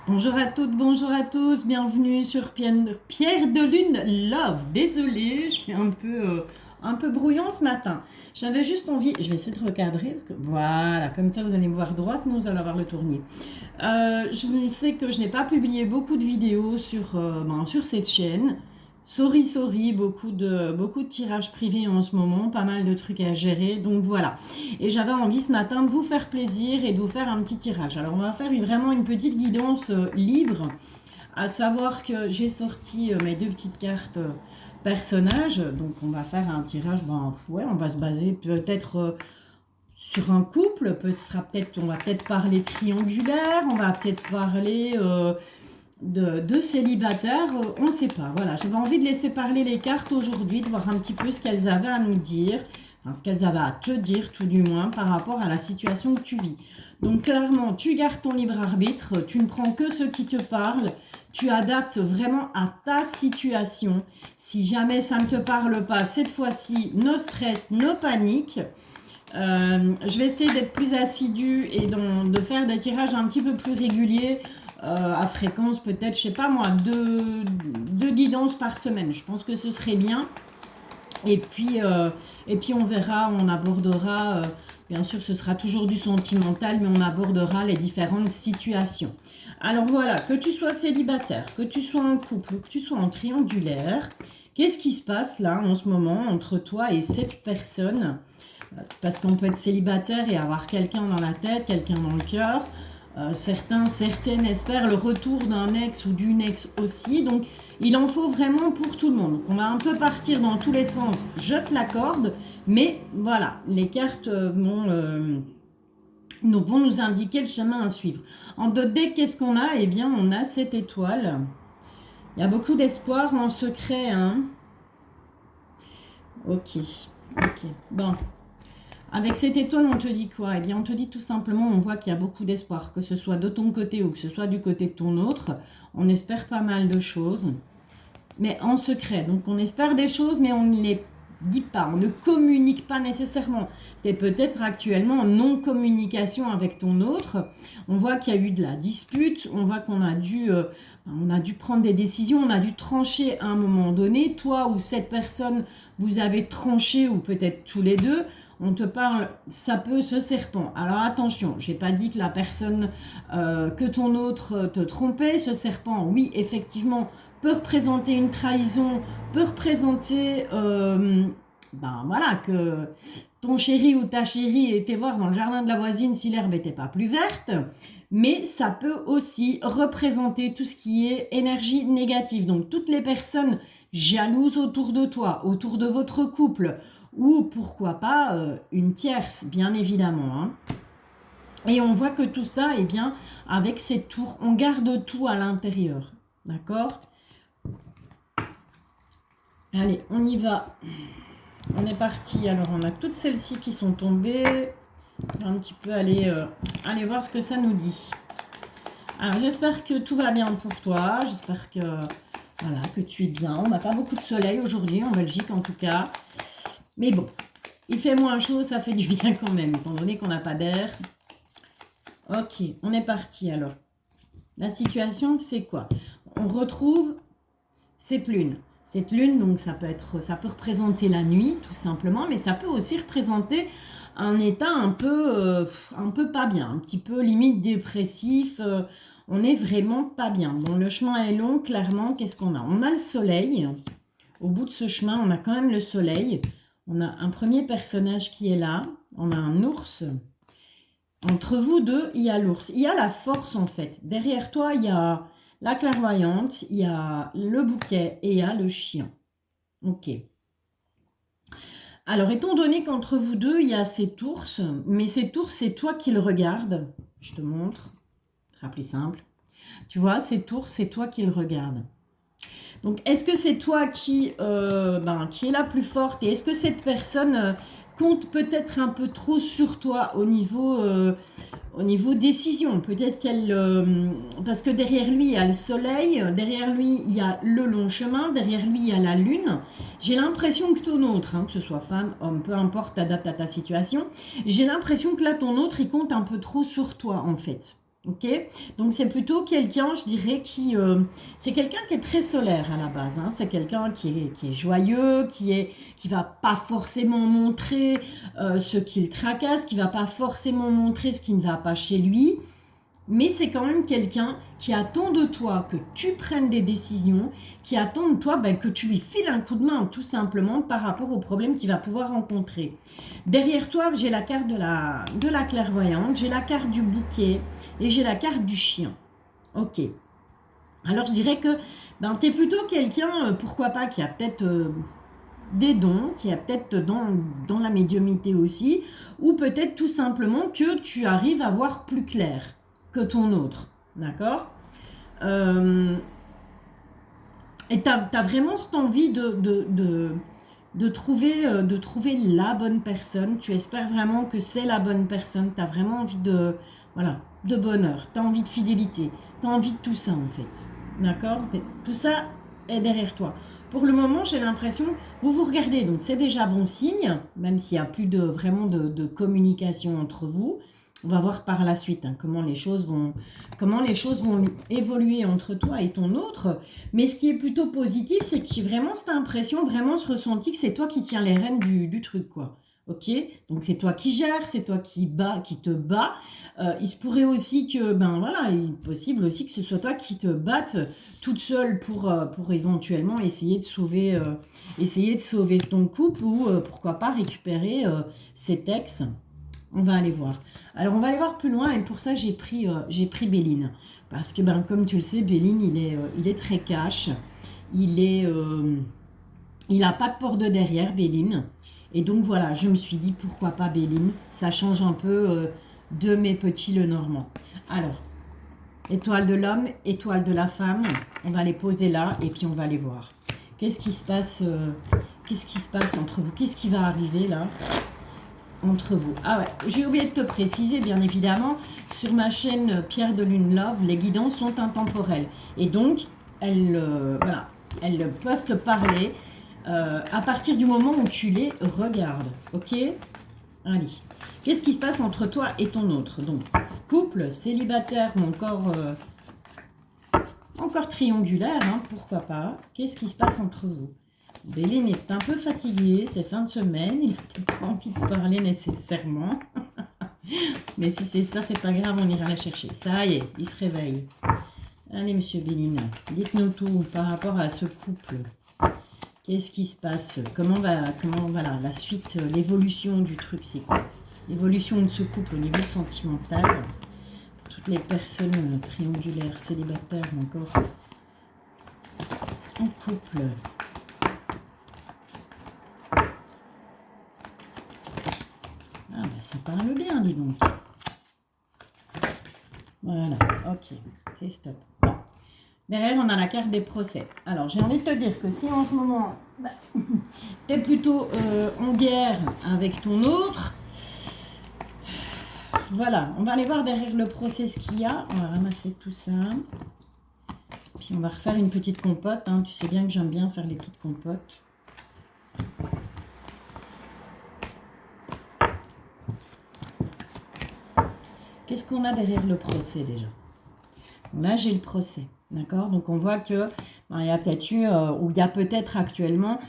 Bonjour à toutes, bonjour à tous, bienvenue sur Pierre de Lune Love. Désolée, je suis un peu brouillon ce matin. J'avais juste envie, je vais essayer de recadrer, parce que voilà, comme ça vous allez me voir droit, sinon vous allez avoir le tournier. Je sais que je n'ai pas publié beaucoup de vidéos sur cette chaîne. Sorry, sorry, beaucoup de tirages privés en ce moment, pas mal de trucs à gérer, donc voilà. Et j'avais envie ce matin de vous faire plaisir et de vous faire un petit tirage. Alors on va faire vraiment une petite guidance libre, à savoir que j'ai sorti mes deux petites cartes personnages, donc on va faire un tirage, ouais, on va se baser peut-être sur un couple, on va peut-être parler triangulaire, on va peut-être parler de célibataires, on ne sait pas. Voilà, j'avais envie de laisser parler les cartes aujourd'hui, de voir un petit peu ce qu'elles avaient à nous dire, enfin ce qu'elles avaient à te dire tout du moins par rapport à la situation que tu vis. Donc clairement, tu gardes ton libre arbitre, tu ne prends que ce qui te parle, tu adaptes vraiment à ta situation. Si jamais ça ne te parle pas, cette fois-ci, no stress, no panique. Je vais essayer d'être plus assidue et de faire des tirages un petit peu plus réguliers, à fréquence peut-être, je sais pas moi, deux guidances par semaine. Je pense que ce serait bien. Et puis on verra, on abordera, bien sûr ce sera toujours du sentimental, mais on abordera les différentes situations. Alors voilà, que tu sois célibataire, que tu sois en couple, que tu sois en triangulaire, qu'est-ce qui se passe là en ce moment entre toi et cette personne? Parce qu'on peut être célibataire et avoir quelqu'un dans la tête, quelqu'un dans le cœur. Certaines espèrent le retour d'un ex ou d'une ex aussi. Donc, il en faut vraiment pour tout le monde. Donc, on va un peu partir dans tous les sens, je te l'accorde. Mais voilà, les cartes vont nous indiquer le chemin à suivre. En deux decks, qu'est-ce qu'on a? Eh bien, on a cette étoile. Il y a beaucoup d'espoir en secret, hein. Ok. Bon. Avec cette étoile, on te dit quoi? Eh bien, on te dit tout simplement, on voit qu'il y a beaucoup d'espoir, que ce soit de ton côté ou que ce soit du côté de ton autre. On espère pas mal de choses, mais en secret. Donc, on espère des choses, mais on ne les dit pas, on ne communique pas nécessairement. Tu es peut-être actuellement en non-communication avec ton autre. On voit qu'il y a eu de la dispute, on voit qu'on a dû prendre des décisions, on a dû trancher à un moment donné. Toi ou cette personne, vous avez tranché, ou peut-être tous les deux. On te parle, ça peut, ce serpent. Alors attention, j'ai pas dit que la personne, que ton autre te trompait. Ce serpent, oui, effectivement, peut représenter une trahison, peut représenter, voilà, que ton chéri ou ta chérie était voir dans le jardin de la voisine si l'herbe n'était pas plus verte. Mais ça peut aussi représenter tout ce qui est énergie négative. Donc toutes les personnes jalouses autour de toi, autour de votre couple, ou pourquoi pas une tierce, bien évidemment. Hein. Et on voit que tout ça, eh bien, avec ces tours, on garde tout à l'intérieur. D'accord? Allez, on y va. On est parti. Alors, on a toutes celles-ci qui sont tombées. On va un petit peu aller voir ce que ça nous dit. Alors, j'espère que tout va bien pour toi. J'espère que tu es bien. On n'a pas beaucoup de soleil aujourd'hui, en Belgique en tout cas. Mais bon, il fait moins chaud, ça fait du bien quand même, étant donné qu'on n'a pas d'air. Ok, on est parti alors. La situation, c'est quoi? On retrouve cette lune. Cette lune, donc ça peut représenter la nuit, tout simplement, mais ça peut aussi représenter un état un peu pas bien, un petit peu limite dépressif. On n'est vraiment pas bien. Bon, le chemin est long, clairement. Qu'est-ce qu'on a? On a le soleil. Au bout de ce chemin, on a quand même le soleil. On a un premier personnage qui est là. On a un ours. Entre vous deux, il y a l'ours. Il y a la force en fait. Derrière toi, il y a la clairvoyante, il y a le bouquet et il y a le chien. Ok. Alors, étant donné qu'entre vous deux, il y a cet ours, mais cet ours, c'est toi qui le regardes. Je te montre. Ce sera plus simple. Tu vois, cet ours, c'est toi qui le regardes. Donc, est-ce que c'est toi qui est la plus forte, et est-ce que cette personne compte peut-être un peu trop sur toi au niveau décision? Peut-être parce que derrière lui, il y a le soleil, derrière lui, il y a le long chemin, derrière lui, il y a la lune. J'ai l'impression que ton autre, que ce soit femme, homme, peu importe, t'adapte à ta situation, j'ai l'impression que là, ton autre, il compte un peu trop sur toi, en fait. Ok, donc c'est plutôt quelqu'un, je dirais, c'est quelqu'un qui est très solaire à la base. Hein. C'est quelqu'un qui est joyeux, qui va pas forcément montrer ce qui le tracasse, qui va pas forcément montrer ce qui ne va pas chez lui. Mais c'est quand même quelqu'un qui attend de toi que tu prennes des décisions, qui attend de toi que tu lui files un coup de main, tout simplement, par rapport aux problèmes qu'il va pouvoir rencontrer. Derrière toi, j'ai la carte de la clairvoyante, j'ai la carte du bouquet et j'ai la carte du chien. Ok. Alors, je dirais que tu es plutôt quelqu'un, pourquoi pas, qui a peut-être des dons, qui a peut-être dans la médiumnité aussi, ou peut-être tout simplement que tu arrives à voir plus clair que ton autre, d'accord et tu as vraiment cette envie de trouver la bonne personne, tu espères vraiment que c'est la bonne personne, tu as vraiment envie de bonheur, tu as envie de fidélité, tu as envie de tout ça en fait, d'accord. Tout ça est derrière toi. Pour le moment, j'ai l'impression, vous vous regardez, donc c'est déjà bon signe, même s'il n'y a plus vraiment de communication entre vous. On va voir par la suite comment les choses vont évoluer entre toi et ton autre. Mais ce qui est plutôt positif, c'est que j'ai vraiment cette impression, vraiment ce ressenti que c'est toi qui tiens les rênes du truc, quoi. Ok, donc c'est toi qui gères, c'est toi qui te bats. Il se pourrait aussi que, il est possible aussi que ce soit toi qui te battes toute seule pour éventuellement essayer de sauver ton couple ou pourquoi pas récupérer cet ex. On va aller voir. Alors, on va aller voir plus loin et pour ça, j'ai pris Béline. Parce que, comme tu le sais, Béline, il est très cash. Il n'a pas de porte de derrière, Béline. Et donc, voilà, je me suis dit, pourquoi pas Béline. Ça change un peu de mes petits Lenormand. Alors, étoile de l'homme, étoile de la femme. On va les poser là et puis on va les voir. Qu'est-ce qui se passe entre vous? Qu'est-ce qui va arriver là entre vous? Ah ouais, j'ai oublié de te préciser, bien évidemment, sur ma chaîne Pierre de Lune Love, les guidances sont intemporelles. Et donc, elles peuvent te parler à partir du moment où tu les regardes. Ok? Allez. Qu'est-ce qui se passe entre toi et ton autre? Donc, couple, célibataire ou encore triangulaire, hein, pourquoi pas? Qu'est-ce qui se passe entre vous? Béline est un peu fatigué, c'est fin de semaine, il n'a pas envie de parler nécessairement. Mais si c'est ça, c'est pas grave, on ira la chercher. Ça y est, il se réveille. Allez, monsieur Béline, dites-nous tout par rapport à ce couple. Qu'est-ce qui se passe? Comment la suite, l'évolution du truc, c'est quoi? L'évolution de ce couple au niveau sentimental. Toutes les personnes triangulaires, célibataires, encore en couple. Ça parle bien, dis donc. Voilà, ok, c'est stop. Bon. Derrière, on a la carte des procès. Alors, j'ai envie de te dire que si en ce moment, tu es plutôt en guerre avec ton autre, voilà, on va aller voir derrière le procès ce qu'il y a. On va ramasser tout ça. Puis, on va refaire une petite compote. Hein. Tu sais bien que j'aime bien faire les petites compotes. Qu'est-ce qu'on a derrière le procès déjà? Là, j'ai le procès, d'accord? Donc, on voit que il y a peut-être eu, ou il y a peut-être actuellement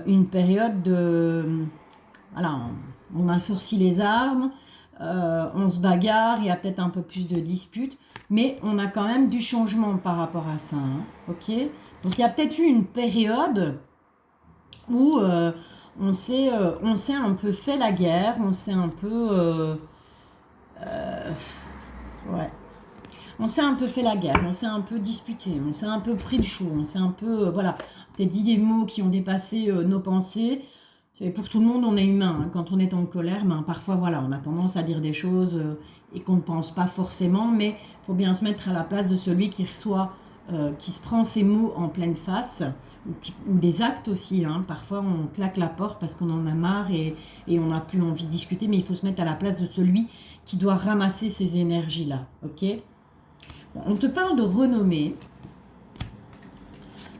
une période de... Voilà, on a sorti les armes, on se bagarre, il y a peut-être un peu plus de disputes, mais on a quand même du changement par rapport à ça, hein, ok? Donc, il y a peut-être eu une période où on s'est un peu fait la guerre, on s'est un peu... ouais. On s'est un peu fait la guerre, on s'est un peu disputé, on s'est un peu pris de chaud, on s'est un peu, peut-être dit des mots qui ont dépassé nos pensées. Et pour tout le monde, on est humain. Hein. Quand on est en colère, parfois, on a tendance à dire des choses et qu'on ne pense pas forcément, mais il faut bien se mettre à la place de celui qui reçoit, qui se prend ses mots en pleine face, ou des actes aussi. Hein. Parfois, on claque la porte parce qu'on en a marre et on n'a plus envie de discuter, mais il faut se mettre à la place de celui qui doit ramasser ces énergies-là. Ok ? Bon, on te parle de renommée,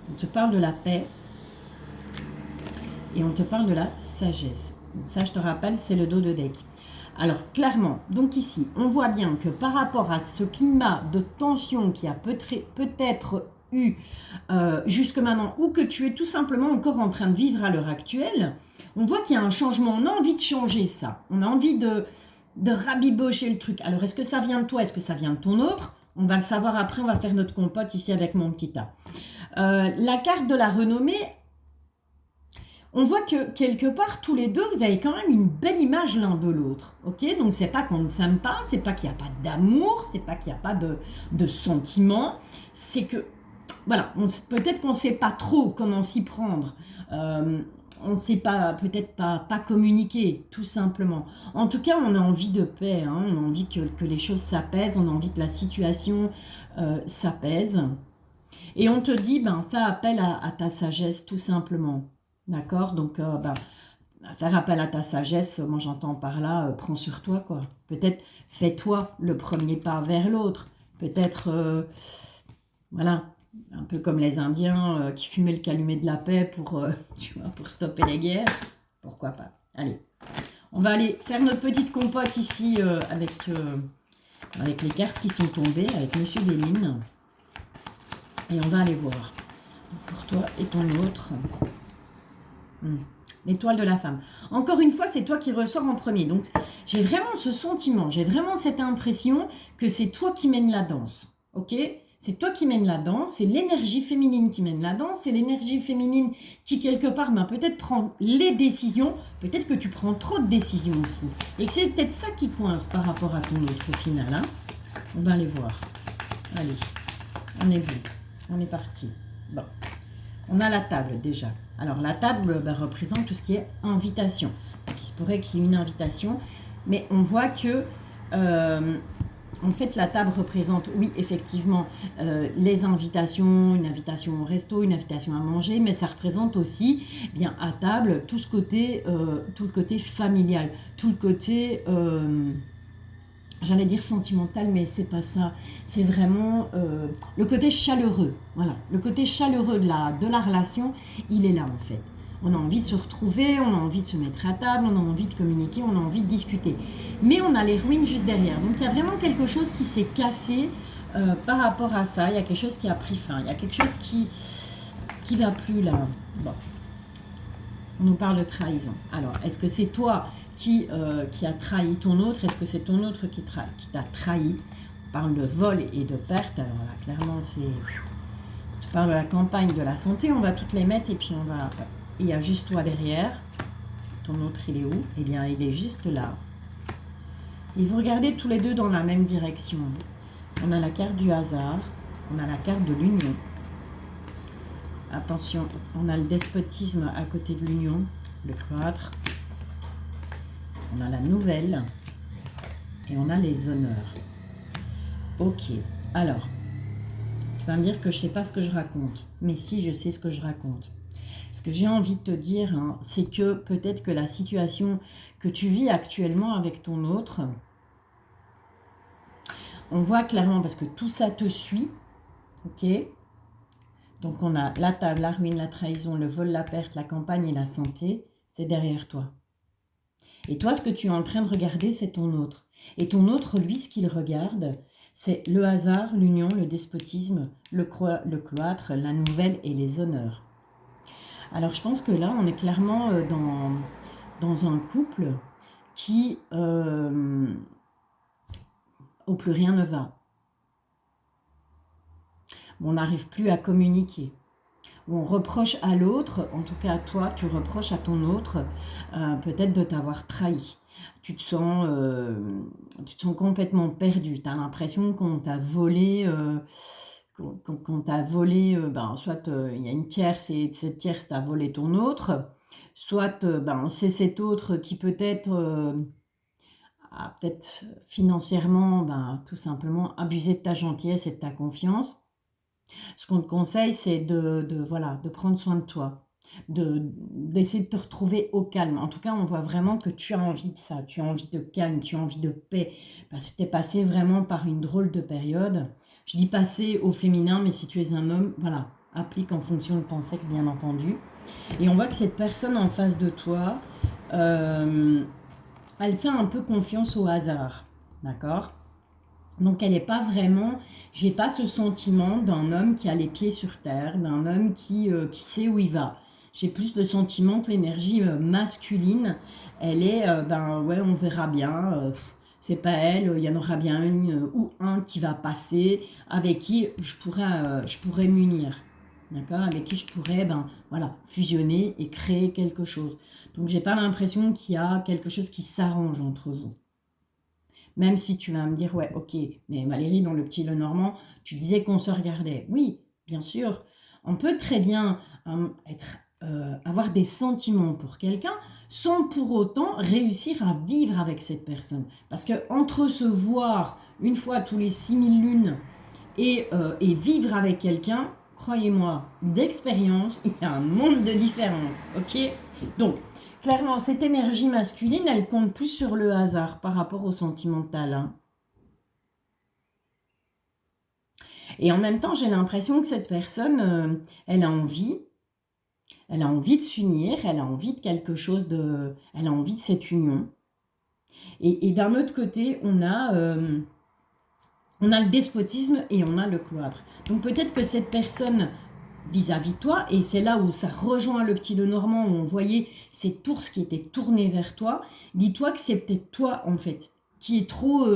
on te parle de la paix et on te parle de la sagesse. Donc ça, je te rappelle, c'est le dos de deck. Alors, clairement, donc ici, on voit bien que par rapport à ce climat de tension qui a peut-être eu jusque maintenant, ou que tu es tout simplement encore en train de vivre à l'heure actuelle, on voit qu'il y a un changement. On a envie de changer ça. On a envie de rabibocher le truc. Alors, est-ce que ça vient de toi? Est-ce que ça vient de ton autre? On va le savoir après, on va faire notre compote ici avec mon petit tas. La carte de la renommée, on voit que quelque part, tous les deux, vous avez quand même une belle image l'un de l'autre. Ok, donc c'est pas qu'on ne s'aime pas, c'est pas qu'il n'y a pas d'amour, c'est pas qu'il n'y a pas de sentiments, c'est que, voilà, peut-être qu'on ne sait pas trop comment s'y prendre. On ne sait pas, peut-être pas communiquer, tout simplement. En tout cas, on a envie de paix, hein, on a envie que les choses s'apaisent, on a envie que la situation s'apaise. Et on te dit, ben, fais appel à ta sagesse, tout simplement. D'accord? Donc, faire appel à ta sagesse, moi j'entends par là, prends sur toi, quoi. Peut-être fais-toi le premier pas vers l'autre. Peut-être, voilà, un peu comme les Indiens qui fumaient le calumet de la paix tu vois, pour stopper les guerres. Pourquoi pas? Allez, on va aller faire notre petite compote ici avec les cartes qui sont tombées, avec Monsieur Béline. Et on va aller voir. Pour toi et ton autre. L'étoile de la femme. Encore une fois, c'est toi qui ressors en premier. Donc, j'ai vraiment ce sentiment, j'ai vraiment cette impression que c'est toi qui mènes la danse. Ok? C'est toi qui mènes la danse, c'est l'énergie féminine qui mène la danse, c'est l'énergie féminine qui, quelque part, peut-être prend les décisions. Peut-être que tu prends trop de décisions aussi. Et que c'est peut-être ça qui coince par rapport à ton autre au final. Hein? On va aller voir. Allez, on est bon. On est parti. Bon. On a la table déjà. Alors la table représente tout ce qui est invitation. Donc, il se pourrait qu'il y ait une invitation, mais on voit que en fait la table représente, oui effectivement, les invitations, une invitation au resto, une invitation à manger, mais ça représente aussi bien à table tout le côté familial, tout le côté j'allais dire sentimental, mais c'est pas ça. C'est vraiment le côté chaleureux. Voilà, le côté chaleureux de la relation, il est là en fait. On a envie de se retrouver, on a envie de se mettre à table, on a envie de communiquer, on a envie de discuter. Mais on a les ruines juste derrière. Donc il y a vraiment quelque chose qui s'est cassé par rapport à ça. Il y a quelque chose qui a pris fin. Il y a quelque chose qui va plus là. Bon. On nous parle de trahison. Alors, est-ce que c'est toi qui a trahi ton autre? Est-ce que c'est ton autre qui t'a trahi? On parle de vol et de perte. Alors là, clairement, tu parles de la campagne de la santé. On va toutes les mettre et puis on va... Il y a juste toi derrière. Ton autre, il est où? Eh bien, il est juste là. Et vous regardez tous les deux dans la même direction. On a la carte du hasard. On a la carte de l'union. Attention, on a le despotisme à côté de l'union. Le cloître. On a la nouvelle et on a les honneurs. Ok, alors, tu vas me dire que je ne sais pas ce que je raconte, mais si, je sais ce que je raconte. Ce que j'ai envie de te dire, hein, c'est que peut-être que la situation que tu vis actuellement avec ton autre, on voit clairement, parce que tout ça te suit, ok? Donc on a la table, la ruine, la trahison, le vol, la perte, la campagne et la santé, c'est derrière toi. Et toi, ce que tu es en train de regarder, c'est ton autre. Et ton autre, lui, ce qu'il regarde, c'est le hasard, l'union, le despotisme, le cloître, la nouvelle et les honneurs. Alors, je pense que là, on est clairement dans un couple qui, où plus rien ne va. On n'arrive plus à communiquer. Où on reproche à l'autre, en tout cas à toi, tu reproches à ton autre peut-être de t'avoir trahi. Tu te sens complètement perdu. Tu as l'impression qu'on t'a volé, soit il y a une tierce et cette tierce t'a volé ton autre, soit c'est cet autre qui peut-être a peut-être financièrement tout simplement abusé de ta gentillesse et de ta confiance. Ce qu'on te conseille, c'est de prendre soin de toi, d'essayer de te retrouver au calme. En tout cas, on voit vraiment que tu as envie de ça, tu as envie de calme, tu as envie de paix, parce que tu es passé vraiment par une drôle de période. Je dis passer au féminin, mais si tu es un homme, voilà, applique en fonction de ton sexe, bien entendu. Et on voit que cette personne en face de toi, elle fait un peu confiance au hasard, d'accord? Donc elle n'est pas vraiment, j'ai pas ce sentiment d'un homme qui a les pieds sur terre, d'un homme qui sait où il va. J'ai plus le sentiment que l'énergie masculine, elle est, ben ouais, on verra bien, c'est pas elle, il y en aura bien une ou un qui va passer, avec qui je pourrais m'unir, d'accord? Avec qui je pourrais, ben voilà, fusionner et créer quelque chose. Donc j'ai pas l'impression qu'il y a quelque chose qui s'arrange entre vous. Même si tu vas me dire, ouais, ok, mais Valérie, dans le petit Lenormand, tu disais qu'on se regardait. Oui, bien sûr, on peut très bien avoir des sentiments pour quelqu'un sans pour autant réussir à vivre avec cette personne. Parce que entre se voir une fois tous les 6000 lunes et vivre avec quelqu'un, croyez-moi, d'expérience, il y a un monde de différence, ok? Donc, clairement, cette énergie masculine, elle compte plus sur le hasard par rapport au sentimental. Hein. Et en même temps, j'ai l'impression que cette personne, elle a envie de s'unir, elle a envie de quelque chose de... Elle a envie de cette union. Et d'un autre côté, on a le despotisme et on a le cloître. Donc peut-être que cette personne vis-à-vis de toi, et c'est là où ça rejoint le petit Lenormand, où on voyait cet ours qui était tourné vers toi, dis-toi que c'est peut-être toi, en fait, qui est trop,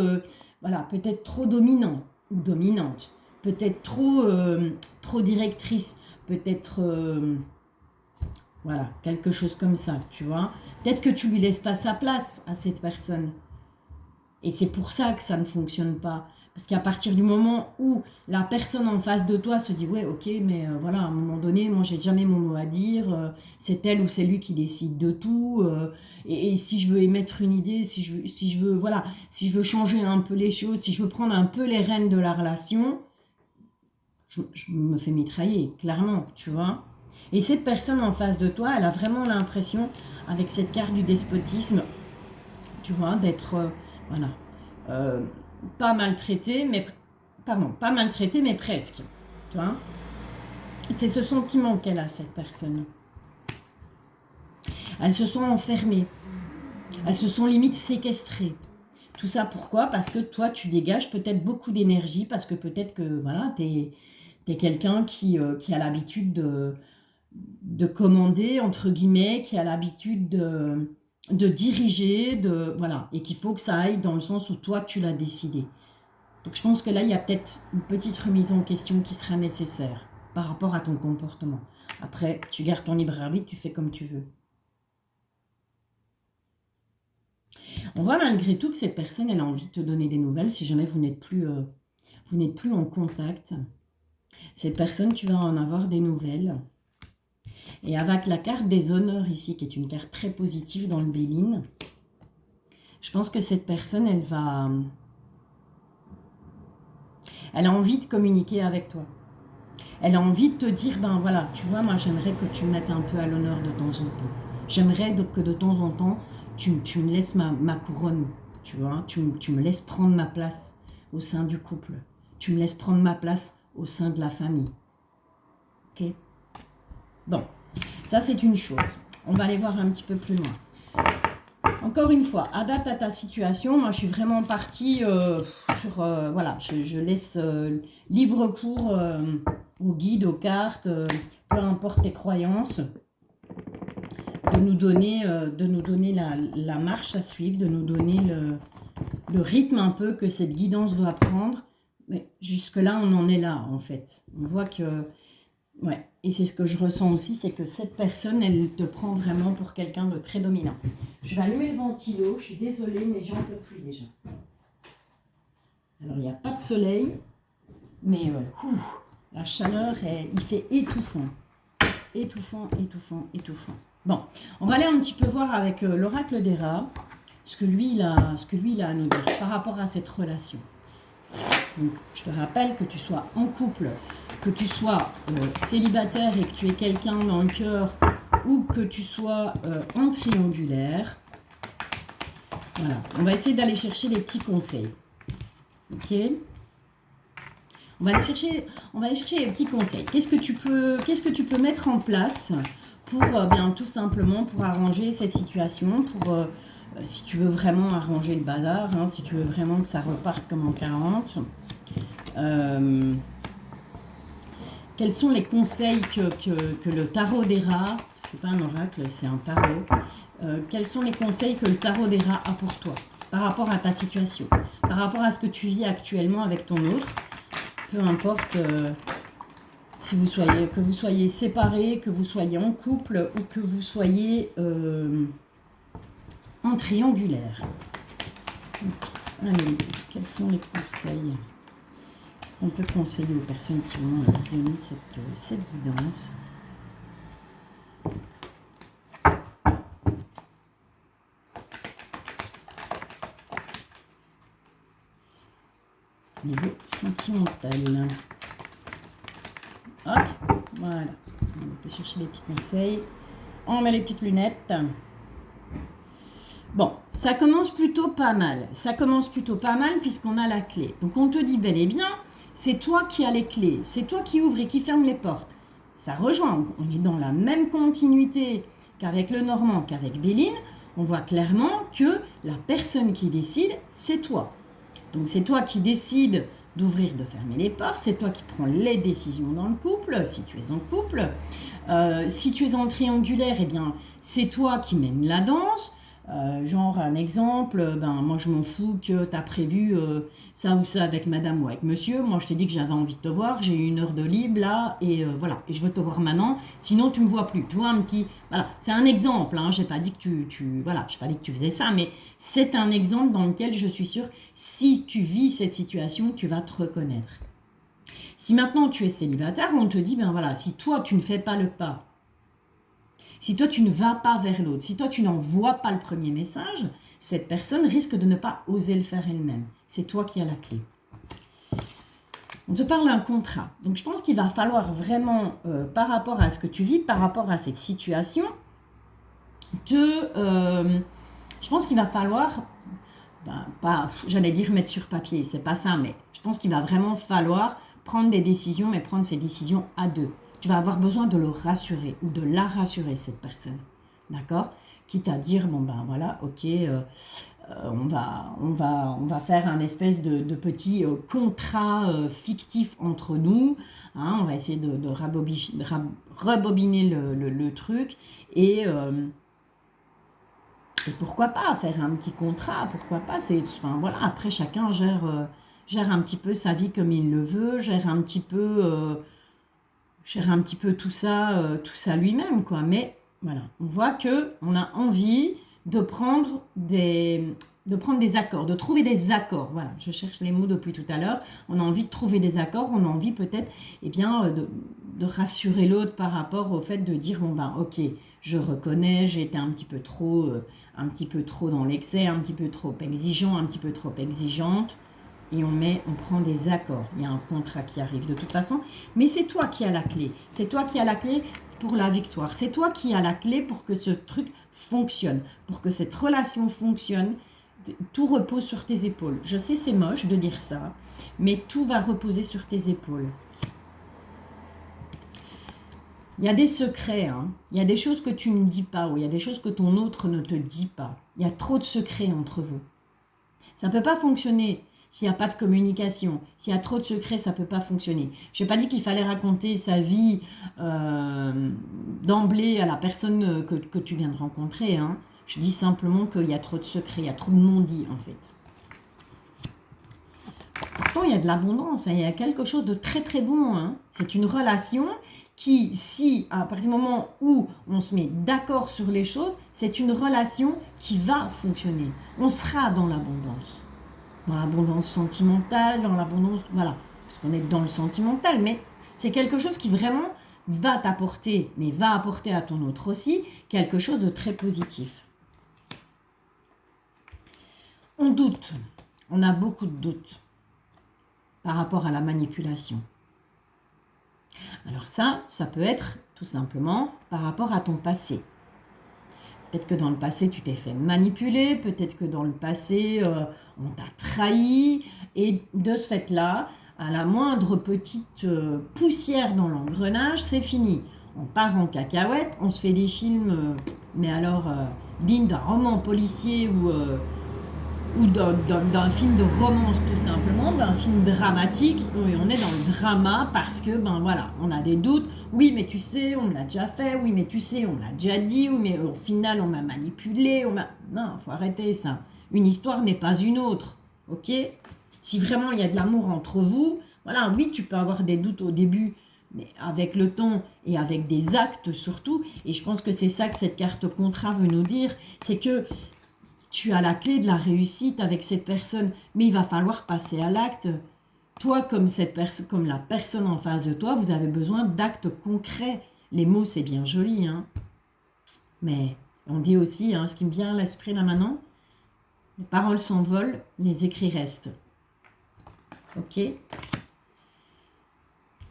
voilà, peut-être trop dominant ou dominante, peut-être trop directrice, peut-être, voilà, quelque chose comme ça, tu vois. Peut-être que tu lui laisses pas sa place à cette personne. Et c'est pour ça que ça ne fonctionne pas. Parce qu'à partir du moment où la personne en face de toi se dit ouais ok mais voilà à un moment donné moi j'ai jamais mon mot à dire, c'est elle ou c'est lui qui décide de tout, et si je veux émettre une idée, si je veux voilà, si je veux changer un peu les choses, si je veux prendre un peu les rênes de la relation, je me fais mitrailler clairement, tu vois. Et cette personne en face de toi, elle a vraiment l'impression avec cette carte du despotisme, tu vois, d'être voilà, euh, pas maltraité, mais pardon, pas maltraité, mais presque. Tu vois, c'est ce sentiment qu'elle a, cette personne. Elles se sont enfermées. Elles se sont limite séquestrées. Tout ça pourquoi? Parce que toi, tu dégages peut-être beaucoup d'énergie, parce que peut-être que voilà, t'es quelqu'un qui a l'habitude de commander, entre guillemets, qui a l'habitude de diriger, voilà, et qu'il faut que ça aille dans le sens où toi, tu l'as décidé. Donc je pense que là, il y a peut-être une petite remise en question qui sera nécessaire par rapport à ton comportement. Après, tu gardes ton libre arbitre, tu fais comme tu veux. On voit malgré tout que cette personne, elle a envie de te donner des nouvelles si jamais vous n'êtes plus en contact. Cette personne, tu vas en avoir des nouvelles. Et avec la carte des honneurs ici, qui est une carte très positive dans le Béline, je pense que cette personne, elle a envie de communiquer avec toi. Elle a envie de te dire, ben voilà, tu vois, moi j'aimerais que tu me mettes un peu à l'honneur de temps en temps. J'aimerais que de temps en temps, tu me laisses ma couronne, tu vois, tu me laisses prendre ma place au sein du couple. Tu me laisses prendre ma place au sein de la famille. Ok? Bon, ça c'est une chose. On va aller voir un petit peu plus loin. Encore une fois, adapte à ta situation. Moi, je suis vraiment partie sur... voilà, je laisse libre cours aux guides, aux cartes, peu importe tes croyances, de nous donner la marche à suivre, de nous donner le rythme un peu que cette guidance doit prendre. Mais jusque-là, on en est là, en fait. On voit que... Ouais, et c'est ce que je ressens aussi, c'est que cette personne, elle te prend vraiment pour quelqu'un de très dominant. Je vais allumer le ventilo, je suis désolée, mais j'en peux plus déjà. Alors, il n'y a pas de soleil, mais la chaleur, il fait étouffant. Étouffant, étouffant, étouffant. Bon, on va aller un petit peu voir avec l'oracle des rats, ce que lui, il a à nous dire par rapport à cette relation. Donc, je te rappelle que tu sois en couple, que tu sois célibataire et que tu aies quelqu'un dans le cœur, ou que tu sois en triangulaire. Voilà, on va essayer d'aller chercher des petits conseils. Ok? On va aller chercher les petits conseils. Qu'est-ce que tu peux mettre en place pour bien tout simplement pour arranger cette situation, pour si tu veux vraiment arranger le bazar, hein, si tu veux vraiment que ça reparte comme en 40. Quels sont les conseils que le tarot des rats, c'est pas un oracle, c'est un tarot, quels sont les conseils que le tarot des rats a pour toi par rapport à ta situation, par rapport à ce que tu vis actuellement avec ton autre, peu importe si que vous soyez séparés, que vous soyez en couple ou que vous soyez en triangulaire. Allez, quels sont les conseils? Qu'est-ce qu'on peut conseiller aux personnes qui vont visionner cette guidance? Niveau sentimental. Hop, voilà. On va chercher les petits conseils. On met les petites lunettes. Bon, ça commence plutôt pas mal. Ça commence plutôt pas mal puisqu'on a la clé. Donc on te dit bel et bien, c'est toi qui as les clés. C'est toi qui ouvre et qui ferme les portes. Ça rejoint. On est dans la même continuité qu'avec le Normand, qu'avec Béline. On voit clairement que la personne qui décide, c'est toi. Donc c'est toi qui décides d'ouvrir, de fermer les portes, c'est toi qui prends les décisions dans le couple, si tu es en couple. Si tu es en triangulaire, eh bien c'est toi qui mènes la danse. Genre un exemple, moi je m'en fous que tu as prévu ça ou ça avec madame ou avec monsieur. Moi je t'ai dit que j'avais envie de te voir, j'ai eu 1 heure de libre là et voilà, et je veux te voir maintenant, sinon tu me vois plus. Tu vois un petit, voilà, c'est un exemple, hein, j'ai pas dit que voilà, j'ai pas dit que tu faisais ça, mais c'est un exemple dans lequel je suis sûre, si tu vis cette situation, tu vas te reconnaître. Si maintenant tu es célibataire, on te dit, ben voilà, si toi tu ne fais pas le pas, si toi, tu ne vas pas vers l'autre, si toi, tu n'envoies pas le premier message, cette personne risque de ne pas oser le faire elle-même. C'est toi qui as la clé. On te parle d'un contrat. Donc, je pense qu'il va falloir vraiment, par rapport à ce que tu vis, par rapport à cette situation, je pense qu'il va falloir, pas, j'allais dire mettre sur papier, c'est pas ça, mais je pense qu'il va vraiment falloir prendre des décisions, mais prendre ces décisions à deux. Tu vas avoir besoin de le rassurer ou de la rassurer, cette personne. D'accord? Quitte à dire, bon ben voilà, ok, on va faire un espèce de petit contrat fictif entre nous. Hein, on va essayer de rebobiner le truc. Et pourquoi pas faire un petit contrat? Pourquoi pas? Voilà, après, chacun gère un petit peu sa vie comme il le veut, gère un petit peu tout ça lui-même, quoi. Mais voilà, on voit que on a envie de prendre des accords, de trouver des accords. Voilà, je cherche les mots depuis tout à l'heure. On a envie de trouver des accords, on a envie peut-être, de rassurer l'autre par rapport au fait de dire, bon ben, ok, je reconnais, j'ai été un petit peu trop dans l'excès, un petit peu trop exigeant, un petit peu trop exigeante. Et on prend des accords. Il y a un contrat qui arrive de toute façon. Mais c'est toi qui as la clé. C'est toi qui as la clé pour la victoire. C'est toi qui as la clé pour que ce truc fonctionne. Pour que cette relation fonctionne. Tout repose sur tes épaules. Je sais, c'est moche de dire ça. Mais tout va reposer sur tes épaules. Il y a des secrets. Hein. Il y a des choses que tu ne dis pas. Ou il y a des choses que ton autre ne te dit pas. Il y a trop de secrets entre vous. Ça ne peut pas fonctionner. S'il n'y a pas de communication, s'il y a trop de secrets, ça ne peut pas fonctionner. Je n'ai pas dit qu'il fallait raconter sa vie d'emblée à la personne que tu viens de rencontrer. Hein. Je dis simplement qu'il y a trop de secrets, il y a trop de non-dits en fait. Pourtant, il y a de l'abondance, hein. Il y a quelque chose de très très bon. Hein. C'est une relation qui, si à partir du moment où on se met d'accord sur les choses, c'est une relation qui va fonctionner. On sera dans l'abondance. Dans l'abondance sentimentale, dans l'abondance, voilà, parce qu'on est dans le sentimental, mais c'est quelque chose qui vraiment va t'apporter, mais va apporter à ton autre aussi, quelque chose de très positif. On doute, on a beaucoup de doutes par rapport à la manipulation. Alors ça peut être tout simplement par rapport à ton passé. Peut-être que dans le passé, tu t'es fait manipuler. Peut-être que dans le passé, on t'a trahi. Et de ce fait-là, à la moindre petite poussière dans l'engrenage, c'est fini. On part en cacahuète, on se fait des films mais alors digne d'un roman policier ou d'un film de romance tout simplement, d'un film dramatique. Oui, on est dans le drama parce que, ben voilà, on a des doutes. Oui, mais tu sais, on me l'a déjà fait. Oui, mais tu sais, on me l'a déjà dit. Oui, mais au final, on m'a manipulé. Non, faut arrêter ça. Une histoire n'est pas une autre, ok? Si vraiment il y a de l'amour entre vous, voilà, oui, tu peux avoir des doutes au début, mais avec le temps et avec des actes surtout, et je pense que c'est ça que cette carte contrat veut nous dire, c'est que tu as la clé de la réussite avec cette personne, mais il va falloir passer à l'acte. Toi, comme la personne en face de toi, vous avez besoin d'actes concrets. Les mots, c'est bien joli, hein. Mais on dit aussi, hein, ce qui me vient à l'esprit là maintenant, les paroles s'envolent, les écrits restent. Ok?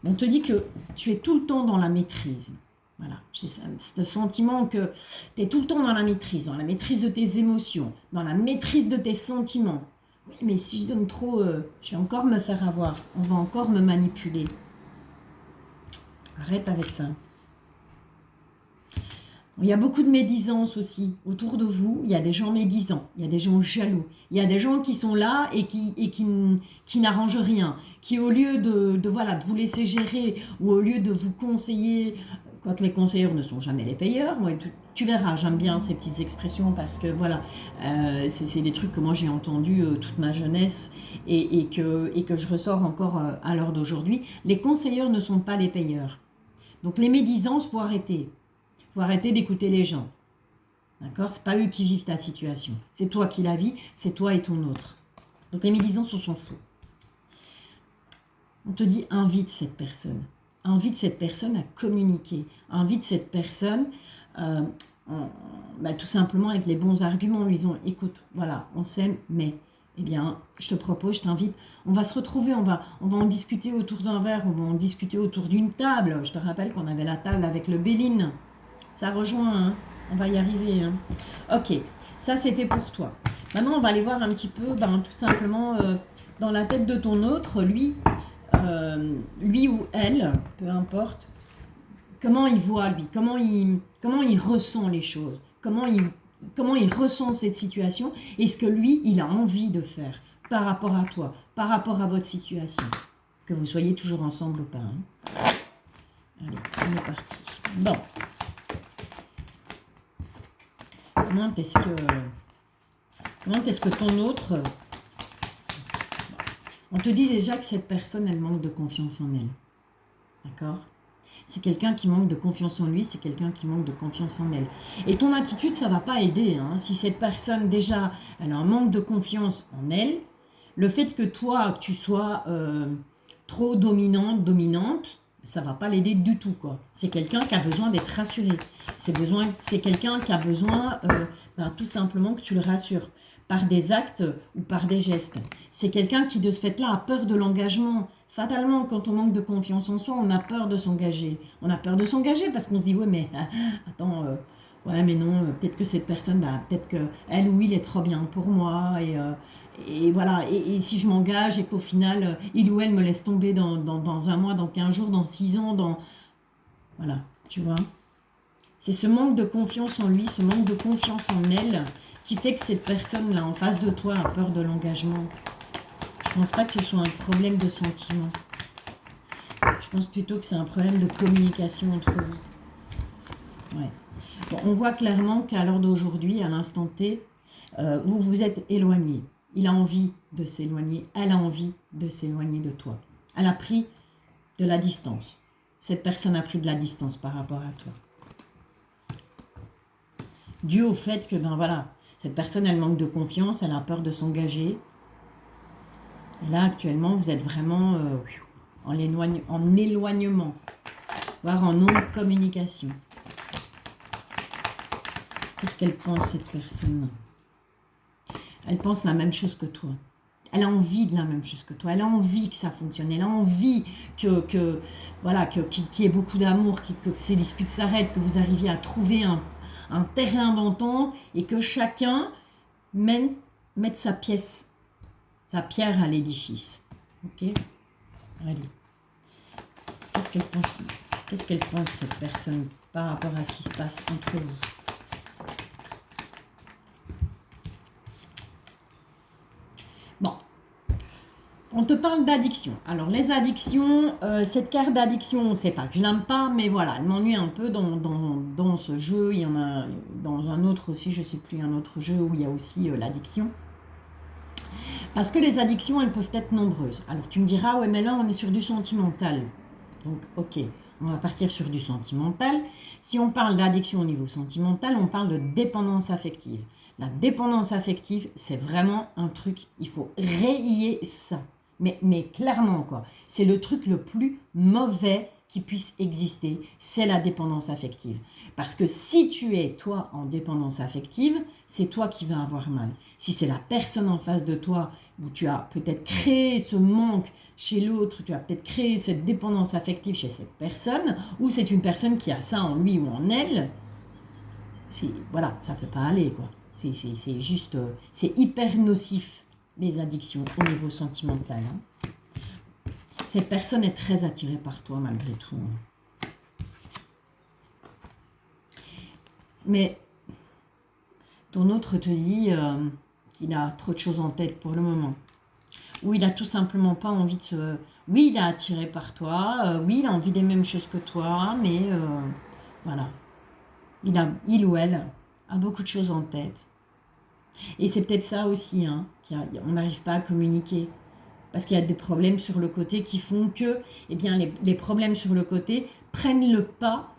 On te dit que tu es tout le temps dans la maîtrise. Voilà, j'ai ce sentiment que tu es tout le temps dans la maîtrise de tes émotions, dans la maîtrise de tes sentiments. Oui, mais si je donne trop, je vais encore me faire avoir, on va encore me manipuler. Arrête avec ça. Il y a beaucoup de médisance aussi. Autour de vous, il y a des gens médisants, il y a des gens jaloux, il y a des gens qui sont là et qui n'arrangent rien, qui au lieu de vous laisser gérer ou au lieu de vous conseiller, quoique les conseilleurs ne sont jamais les payeurs, moi, tu verras, j'aime bien ces petites expressions parce que voilà, c'est des trucs que moi j'ai entendus toute ma jeunesse et que je ressors encore à l'heure d'aujourd'hui. Les conseilleurs ne sont pas les payeurs. Donc les médisances, il faut arrêter. Il faut arrêter d'écouter les gens. D'accord? C'est pas eux qui vivent ta situation. C'est toi qui la vis, c'est toi et ton autre. Donc les médisances, on s'en fout. On te dit, invite cette personne. Invite cette personne à communiquer. Invite cette personne tout simplement avec les bons arguments. Lui disons, écoute, voilà, on s'aime, mais eh bien, je te propose, je t'invite, on va se retrouver, on va en discuter autour d'un verre, on va en discuter autour d'une table. Je te rappelle qu'on avait la table avec le Béline. Ça rejoint, hein. On va y arriver. Hein. Ok, ça c'était pour toi. Maintenant, on va aller voir un petit peu, tout simplement, dans la tête de ton autre, lui ou elle, peu importe, comment il voit lui, comment il ressent les choses, comment il ressent cette situation, et ce que lui, il a envie de faire par rapport à toi, par rapport à votre situation. Que vous soyez toujours ensemble ou pas. Hein. Allez, on est parti. Bon. Comment est-ce que ton autre... On te dit déjà que cette personne, elle manque de confiance en elle. D'accord? C'est quelqu'un qui manque de confiance en lui, c'est quelqu'un qui manque de confiance en elle. Et ton attitude, ça ne va pas aider. Hein. Si cette personne, déjà, elle a un manque de confiance en elle, le fait que toi, tu sois trop dominante, ça va pas l'aider du tout, quoi. C'est quelqu'un qui a besoin d'être rassuré. C'est quelqu'un qui a besoin tout simplement que tu le rassures par des actes ou par des gestes. C'est quelqu'un qui, de ce fait-là, a peur de l'engagement. Fatalement, quand on manque de confiance en soi, on a peur de s'engager. On a peur de s'engager parce qu'on se dit, ouais, mais attends, ouais, mais non, peut-être que cette personne, peut-être qu'elle ou il est trop bien pour moi, et voilà, et si je m'engage et qu'au final, il ou elle me laisse tomber dans un mois, dans 15 jours, dans 6 ans, voilà, tu vois. C'est ce manque de confiance en lui, ce manque de confiance en elle, qui fait que cette personne-là, en face de toi, a peur de l'engagement. Je pense pas que ce soit un problème de sentiment. Je pense plutôt que c'est un problème de communication entre vous. Ouais. Bon, on voit clairement qu'à l'heure d'aujourd'hui, à l'instant T, vous vous êtes éloignés. Il a envie de s'éloigner, elle a envie de s'éloigner de toi. Elle a pris de la distance. Cette personne a pris de la distance par rapport à toi. Dû au fait que, cette personne, elle manque de confiance, elle a peur de s'engager. Et là, actuellement, vous êtes vraiment en éloignement, voire en non-communication. Qu'est-ce qu'elle pense, cette personne ? Elle pense la même chose que toi. Elle a envie de la même chose que toi. Elle a envie que ça fonctionne. Elle a envie qu'il y ait beaucoup d'amour, que ces disputes s'arrêtent, que vous arriviez à trouver un terrain d'entente et que chacun mette sa pierre à l'édifice. Ok? Allez. Qu'est-ce qu'elle pense cette personne par rapport à ce qui se passe entre vous? parle d'addiction. Alors les addictions, cette carte d'addiction, c'est pas que je l'aime pas, mais voilà, elle m'ennuie un peu dans ce jeu. Il y en a dans un autre aussi, je sais plus, un autre jeu où il y a aussi l'addiction. Parce que les addictions, elles peuvent être nombreuses. Alors tu me diras, ouais mais là on est sur du sentimental. Donc ok, on va partir sur du sentimental. Si on parle d'addiction au niveau sentimental, on parle de dépendance affective. La dépendance affective, c'est vraiment un truc, il faut rayer ça. Mais clairement, quoi. C'est le truc le plus mauvais qui puisse exister, c'est la dépendance affective. Parce que si tu es, toi, en dépendance affective, c'est toi qui vas avoir mal. Si c'est la personne en face de toi, où tu as peut-être créé ce manque chez l'autre, tu as peut-être créé cette dépendance affective chez cette personne, ou c'est une personne qui a ça en lui ou en elle, voilà, ça ne peut pas aller, quoi. C'est juste, c'est hyper nocif, les addictions au niveau sentimental. Hein. Cette personne est très attirée par toi malgré tout. Mais ton autre te dit qu'il a trop de choses en tête pour le moment. Ou il a tout simplement pas envie de se... Oui, il est attiré par toi. Oui, il a envie des mêmes choses que toi. Mais voilà. Il ou elle a beaucoup de choses en tête. Et c'est peut-être ça aussi, hein, on n'arrive pas à communiquer. Parce qu'il y a des problèmes sur le côté qui font que eh bien, les problèmes sur le côté prennent le pas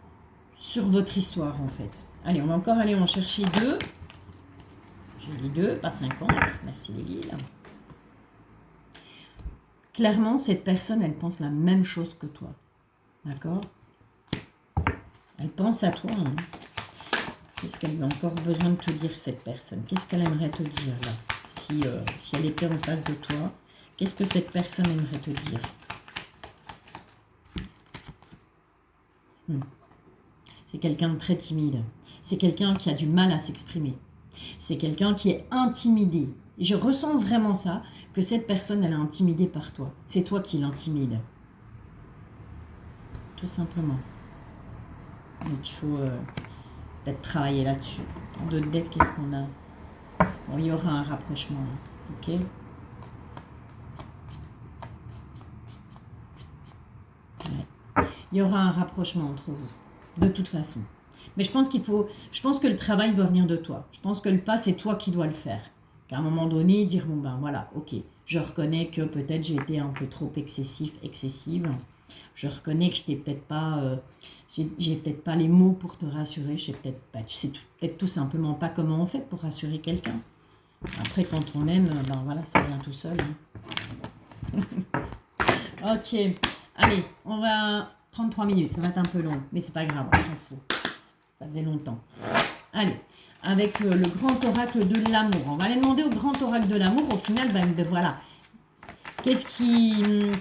sur votre histoire, en fait. Allez, on va encore aller en chercher 2. J'ai dit 2, pas 50. Merci les guides. Clairement, cette personne, elle pense la même chose que toi. D'accord? Elle pense à toi. Hein. Qu'est-ce qu'elle a encore besoin de te dire, cette personne? Qu'est-ce qu'elle aimerait te dire, là? Si elle était en face de toi, qu'est-ce que cette personne aimerait te dire? C'est quelqu'un de très timide. C'est quelqu'un qui a du mal à s'exprimer. C'est quelqu'un qui est intimidé. Et je ressens vraiment ça, que cette personne, elle est intimidée par toi. C'est toi qui l'intimide. Tout simplement. Donc il faut peut-être travailler là-dessus. En deux decks, qu'est-ce qu'on a? Bon, il y aura un rapprochement. Ok? Ouais. Il y aura un rapprochement entre vous. De toute façon. Mais je pense que le travail doit venir de toi. Je pense que le pas, c'est toi qui dois le faire. Qu'à un moment donné, dire, bon ben voilà, ok, je reconnais que peut-être j'ai été un peu trop excessive. Je reconnais que je n'ai peut-être pas, j'ai peut-être pas les mots pour te rassurer. Je sais peut-être pas, tu sais peut-être tout simplement pas comment on fait pour rassurer quelqu'un. Après, quand on aime, ben voilà, ça vient tout seul. Hein. Ok, allez, on va 33 minutes, ça va être un peu long, mais c'est pas grave, on s'en fout. Ça faisait longtemps. Allez, avec le grand oracle de l'amour. On va aller demander au grand oracle de l'amour, au final, ben voilà.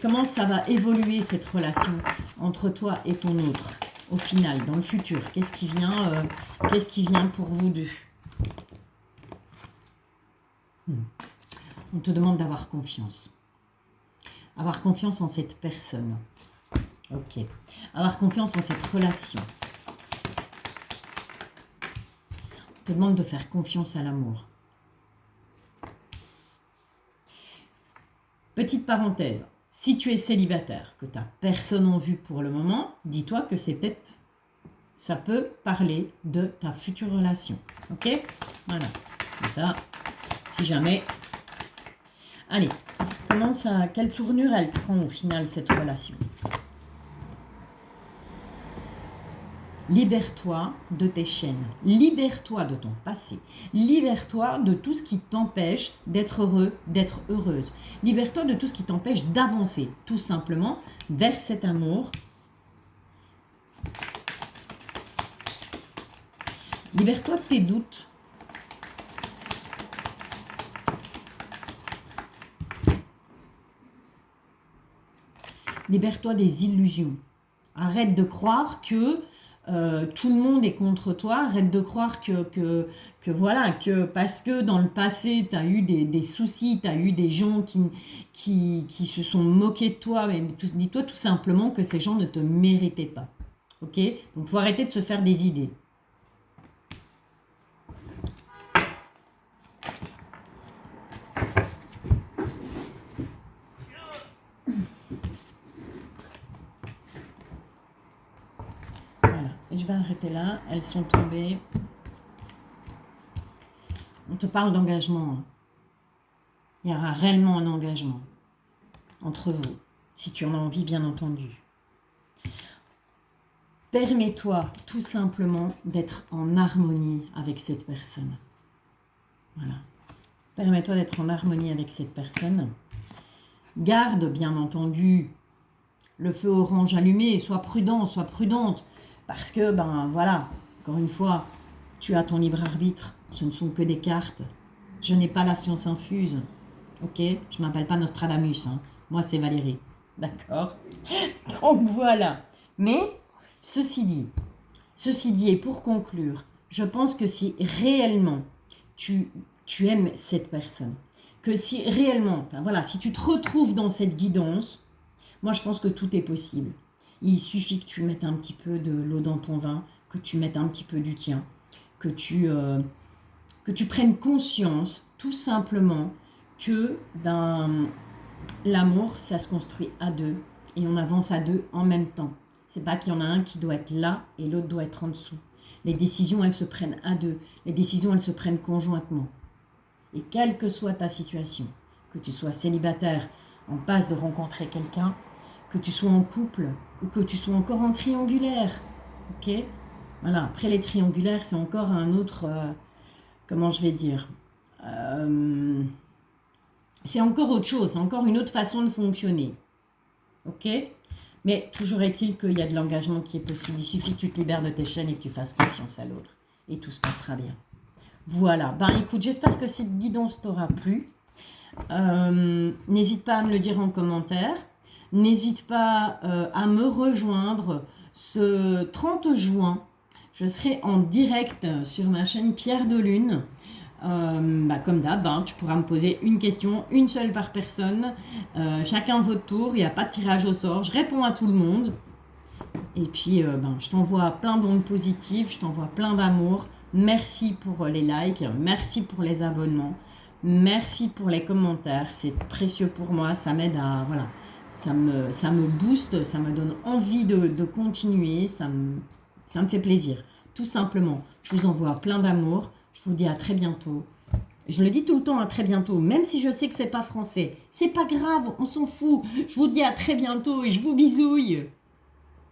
Comment ça va évoluer cette relation entre toi et ton autre, au final, dans le futur? Qu'est-ce qui vient pour vous deux? On te demande d'avoir confiance. Avoir confiance en cette personne. Ok. Avoir confiance en cette relation. On te demande de faire confiance à l'amour. Petite parenthèse. Si tu es célibataire, que tu n'as personne en vue pour le moment, dis-toi que ça peut parler de ta future relation. Ok? Voilà. Comme ça, si jamais... Allez, quelle tournure elle prend au final, cette relation? Libère-toi de tes chaînes, libère-toi de ton passé, libère-toi de tout ce qui t'empêche d'être heureux, d'être heureuse. Libère-toi de tout ce qui t'empêche d'avancer, tout simplement, vers cet amour. Libère-toi de tes doutes. Libère-toi des illusions. Arrête de croire que tout le monde est contre toi. Arrête de croire que parce que dans le passé, tu as eu des soucis, tu as eu des gens qui se sont moqués de toi. Mais dis-toi tout simplement que ces gens ne te méritaient pas. Ok? Donc, il faut arrêter de se faire des idées. Et je vais arrêter là. Elles sont tombées. On te parle d'engagement. Hein. Il y aura réellement un engagement entre vous, si tu en as envie, bien entendu. Permets-toi tout simplement d'être en harmonie avec cette personne. Voilà. Permets-toi d'être en harmonie avec cette personne. Garde, bien entendu, le feu orange allumé et sois prudent, sois prudente. Parce que, ben voilà, encore une fois, tu as ton libre arbitre. Ce ne sont que des cartes. Je n'ai pas la science infuse. Ok? Je ne m'appelle pas Nostradamus. Hein. Moi, c'est Valérie. D'accord? Donc voilà. Mais, ceci dit, et pour conclure, je pense que si réellement tu aimes cette personne, que si réellement, enfin voilà, si tu te retrouves dans cette guidance, moi je pense que tout est possible. Il suffit que tu mettes un petit peu de l'eau dans ton vin, que tu mettes un petit peu du tien, que tu prennes conscience tout simplement que l'amour, ça se construit à deux et on avance à deux en même temps. C'est pas qu'il y en a un qui doit être là et l'autre doit être en dessous. Les décisions, elles se prennent à deux. Les décisions, elles se prennent conjointement. Et quelle que soit ta situation, que tu sois célibataire, en passe de rencontrer quelqu'un, que tu sois en couple ou que tu sois encore en triangulaire, ok? Voilà, après les triangulaires, c'est encore un autre, comment je vais dire, c'est encore autre chose, c'est encore une autre façon de fonctionner, ok? Mais toujours est-il qu'il y a de l'engagement qui est possible, il suffit que tu te libères de tes chaînes et que tu fasses confiance à l'autre, et tout se passera bien. Voilà, ben écoute, j'espère que cette guidance t'aura plu. N'hésite pas à me le dire en commentaire. N'hésite pas à me rejoindre ce 30 juin. Je serai en direct sur ma chaîne Pierre de Lune. Comme d'hab, hein, tu pourras me poser une question, une seule par personne. Chacun votre tour, il n'y a pas de tirage au sort. Je réponds à tout le monde. Et puis, je t'envoie plein d'ondes positives, je t'envoie plein d'amour. Merci pour les likes, merci pour les abonnements, merci pour les commentaires. C'est précieux pour moi, ça m'aide à... Voilà, ça me booste, ça me donne envie de continuer, ça me fait plaisir, tout simplement. Je vous envoie plein d'amour, je vous dis à très bientôt. Je le dis tout le temps, à très bientôt, même si je sais que c'est pas français. C'est pas grave, on s'en fout. Je vous dis à très bientôt et je vous bisouille.